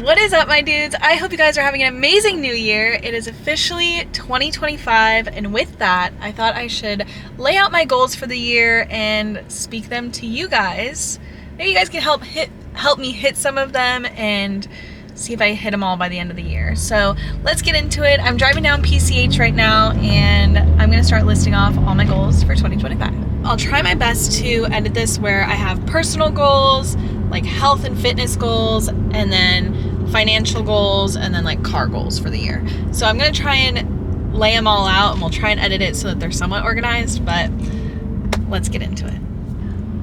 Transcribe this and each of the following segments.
What is up, my dudes? I hope you guys are having an amazing new year. It is officially 2025, and with that, I thought I should lay out my goals for the year and speak them to you guys. Maybe you guys can help me hit some of them and see if I hit them all by the end of the year. So let's get into it. I'm driving down PCH right now, and I'm gonna start listing off all my goals for 2025. I'll try my best to edit this where I have personal goals, like health and fitness goals, and then financial goals, and then like car goals for the year. So I'm gonna try and lay them all out, and we'll try and edit it so that they're somewhat organized, but let's get into it.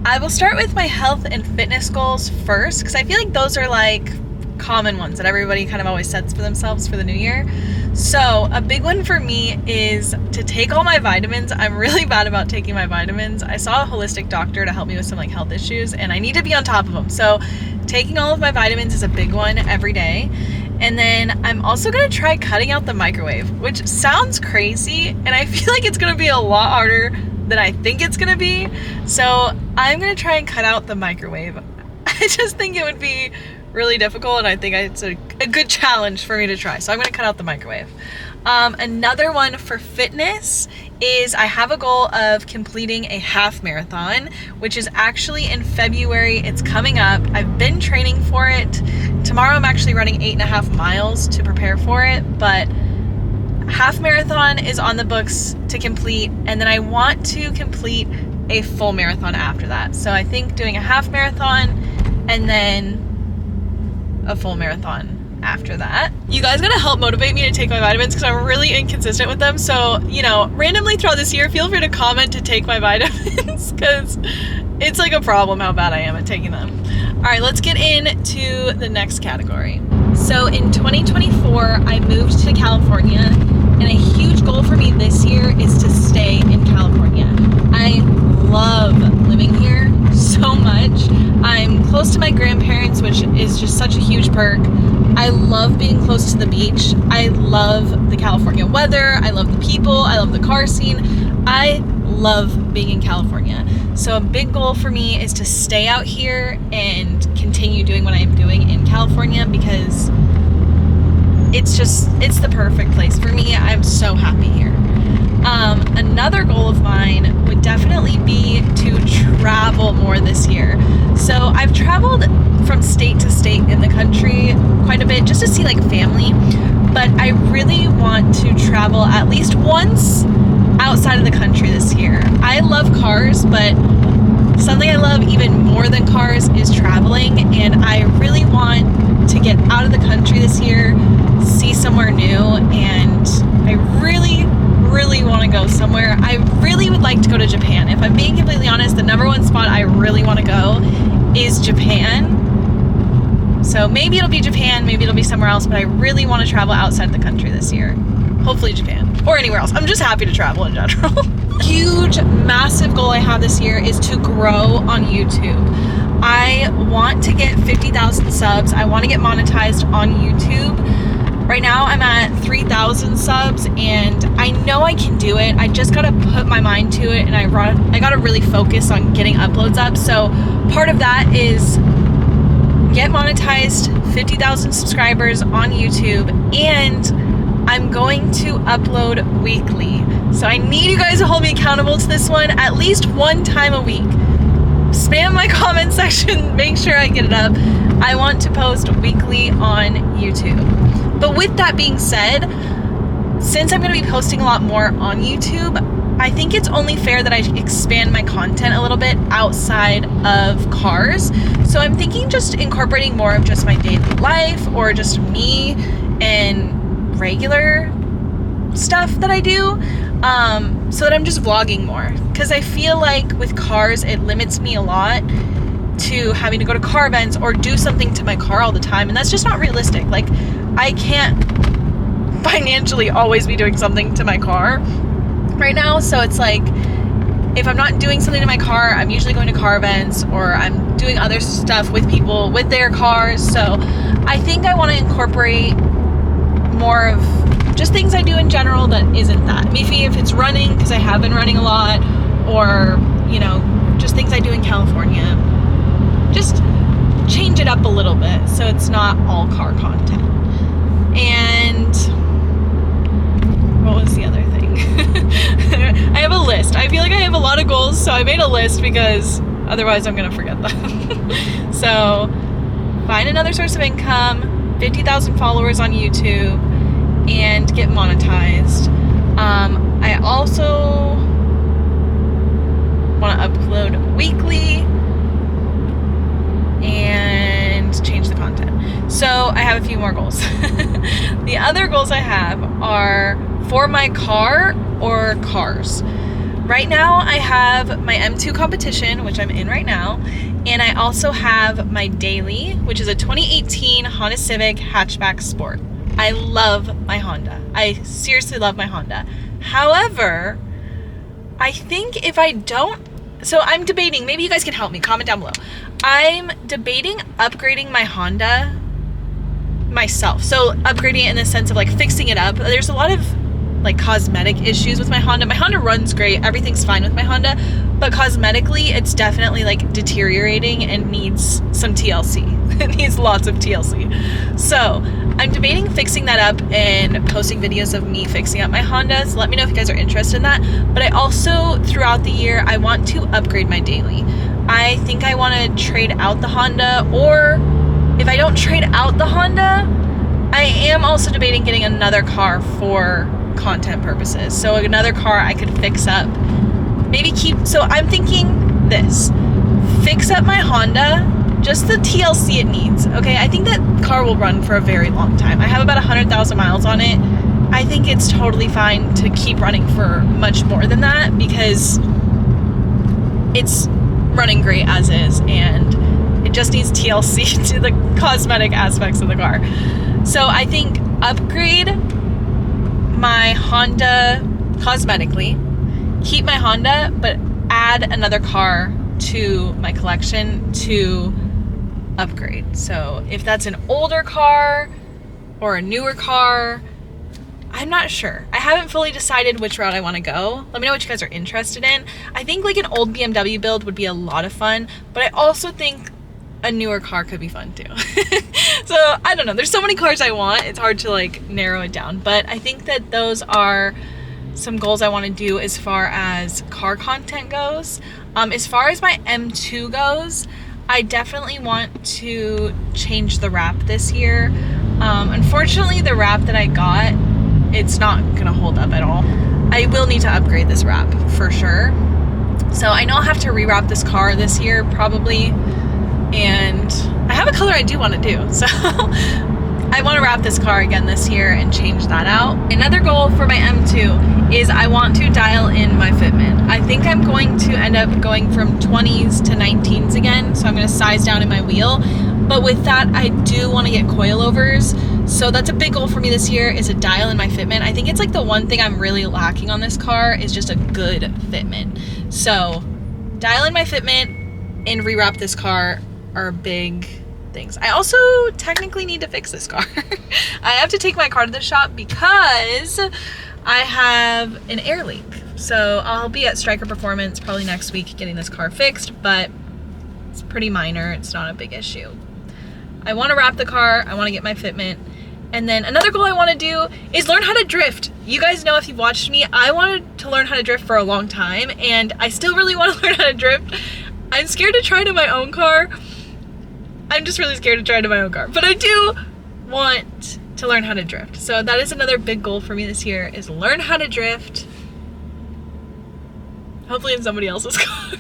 I will start with my health and fitness goals first, because I feel like those are like common ones that everybody kind of always sets for themselves for the new year. So a big one for me is to take all my vitamins. I'm really bad about taking my vitamins. I saw a holistic doctor to help me with some like health issues, and I need to be on top of them. So taking all of my vitamins is a big one every day. And then I'm also gonna try cutting out the microwave, which sounds crazy, and I feel like it's gonna be a lot harder than I think it's gonna be. So I'm gonna try and cut out the microwave. I just think it would be really difficult, and I think it's a good challenge for me to try. So I'm gonna cut out the microwave. Another one for fitness is I have a goal of completing a half marathon, which is actually in February. It's coming up. I've been training for it. Tomorrow I'm actually running 8.5 miles to prepare for it, but half marathon is on the books to complete, and then I want to complete a full marathon after that. So I think doing a half marathon and then a full marathon after that. You guys gotta help motivate me to take my vitamins, because I'm really inconsistent with them. So, randomly throughout this year, feel free to comment to take my vitamins, because it's like a problem how bad I am at taking them. All right, let's get into the next category. So in 2024, I moved to California, and a huge goal for me this year is to stay in California. I love living here so much. I'm close to my grandparents, which is just such a huge perk. I love being close to the beach. I love the California weather. I love the people. I love the car scene. I love being in California. So a big goal for me is to stay out here and continue doing what I'm doing in California, because it's the perfect place for me. I'm so happy here. Another goal of mine would definitely be to travel more this year. So I've traveled from state to state in the country quite a bit just to see like family, but I really want to travel at least once outside of the country this year. I love cars, but something I love even more than cars is traveling, and I really want to get out of the country this year, see somewhere new, and I really want to go somewhere. I really would like to go to Japan. If I'm being completely honest, the number one spot I really want to go is Japan. So maybe it'll be Japan, maybe it'll be somewhere else, but I really want to travel outside the country this year. Hopefully Japan or anywhere else. I'm just happy to travel in general. Huge, massive goal I have this year is to grow on YouTube. I want to get 50,000 subs. I want to get monetized on YouTube. Right now I'm at 3,000 subs, and I know I can do it. I just gotta put my mind to it, and I gotta really focus on getting uploads up. So part of that is get monetized, 50,000 subscribers on YouTube, and I'm going to upload weekly. So I need you guys to hold me accountable to this one at least one time a week. Spam my comment section, make sure I get it up. I want to post weekly on YouTube. But with that being said, since I'm going to be posting a lot more on YouTube, I think it's only fair that I expand my content a little bit outside of cars. So I'm thinking just incorporating more of just my daily life, or just me and regular stuff that I do, so that I'm just vlogging more. Because I feel like with cars, it limits me a lot to having to go to car events or do something to my car all the time, and that's just not realistic. Like, I can't financially always be doing something to my car right now, so it's like, if I'm not doing something to my car, I'm usually going to car events, or I'm doing other stuff with people with their cars. So I think I want to incorporate more of just things I do in general that isn't that. Maybe if it's running, because I have been running a lot, or just things I do in California. Just change it up a little bit so it's not all car content. And what was the other thing? I have a list. I feel like I have a lot of goals, so I made a list because otherwise I'm gonna forget them. So find another source of income, 50,000 followers on YouTube, and get monetized. I also want to upload weekly and change the content. So I have a few more goals. The other goals I have are for my car or cars. Right now I have my M2 competition, which I'm in right now, and I also have my daily, which is a 2018 Honda Civic hatchback sport. I love my Honda. I seriously love my Honda. However, I think if I don't, so I'm debating, maybe you guys can help me, comment down below. I'm debating upgrading my Honda myself. So upgrading it in the sense of like fixing it up. There's a lot of like cosmetic issues with my Honda. My Honda runs great, everything's fine with my Honda, but cosmetically it's definitely like deteriorating and needs some TLC. It needs lots of TLC. So I'm debating fixing that up and posting videos of me fixing up my Honda. So let me know if you guys are interested in that. But I also, throughout the year, I want to upgrade my daily. I think I want to trade out the Honda, or if I don't trade out the Honda, I am also debating getting another car for content purposes. So another car I could fix up, maybe keep, so I'm thinking this, fix up my Honda, just the TLC it needs, okay? I think that car will run for a very long time. I have about 100,000 miles on it. I think it's totally fine to keep running for much more than that because it's running great as is, and it just needs TLC to the cosmetic aspects of the car. So I think upgrade my Honda cosmetically, keep my Honda, but add another car to my collection to upgrade. So if that's an older car or a newer car, I'm not sure. I haven't fully decided which route I want to go. Let me know what you guys are interested in. I think like an old BMW build would be a lot of fun, but I also think a newer car could be fun too. So I don't know, there's so many cars I want, it's hard to like narrow it down, but I think that those are some goals I want to do as far as car content goes. As far as my M2 goes, I definitely want to change the wrap this year. Unfortunately, the wrap that I got, it's not gonna hold up at all. I will need to upgrade this wrap for sure. So I know I'll have to rewrap this car this year probably, and I have a color I do want to do, so I want to wrap this car again this year and change that out. Another goal for my M2 is I want to dial in my fitment. I think I'm going to end up going from 20s to 19s again, so I'm going to size down in my wheel. But with that, I do want to get coilovers, so that's a big goal for me this year, is to dial in my fitment. I think it's like the one thing I'm really lacking on this car is just a good fitment. So dial in my fitment and rewrap this car are big things. I also technically need to fix this car. I have to take my car to the shop because I have an air leak. So I'll be at Striker Performance probably next week getting this car fixed, but it's pretty minor. It's not a big issue. I want to wrap the car. I want to get my fitment. And then another goal I want to do is learn how to drift. You guys know, if you've watched me, I wanted to learn how to drift for a long time, and I still really want to learn how to drift. I'm scared to try it in my own car. I'm just really scared to try it in my own car, but I do want to learn how to drift. So that is another big goal for me this year, is learn how to drift. Hopefully in somebody else's car.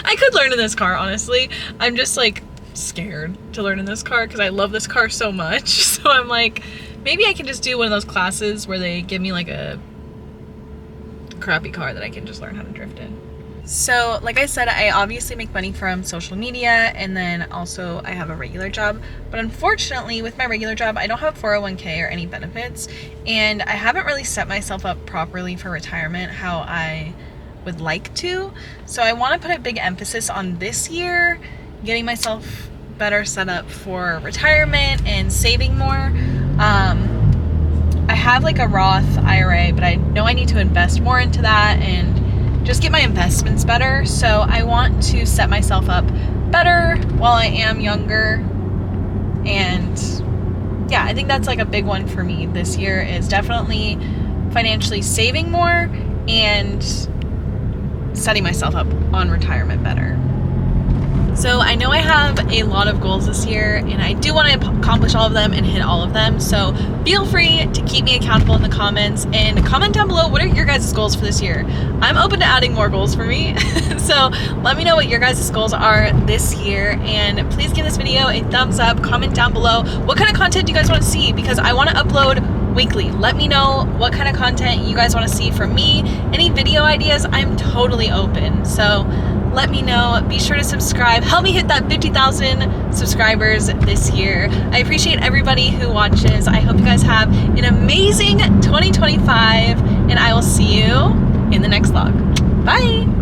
I could learn in this car, honestly. I'm just like scared to learn in this car because I love this car so much. So I'm like, maybe I can just do one of those classes where they give me like a crappy car that I can just learn how to drift in. So like I said, I obviously make money from social media, and then also I have a regular job, but unfortunately with my regular job I don't have 401k or any benefits, and I haven't really set myself up properly for retirement how I would like to. So I want to put a big emphasis on this year getting myself better set up for retirement and saving more. I have like a Roth IRA, but I know I need to invest more into that and just get my investments better. So I want to set myself up better while I am younger. And yeah, I think that's like a big one for me this year, is definitely financially saving more and setting myself up on retirement better. So I know I have a lot of goals this year, and I do want to accomplish all of them and hit all of them. So feel free to keep me accountable in the comments, and comment down below, what are your guys' goals for this year? I'm open to adding more goals for me. So let me know what your guys' goals are this year, and please give this video a thumbs up. Comment down below what kind of content do you guys want to see, because I want to upload weekly. Let me know what kind of content you guys want to see from me. Any video ideas, I'm totally open. So let me know. Be sure to subscribe. Help me hit that 50,000 subscribers this year. I appreciate everybody who watches. I hope you guys have an amazing 2025, and I will see you in the next vlog. Bye!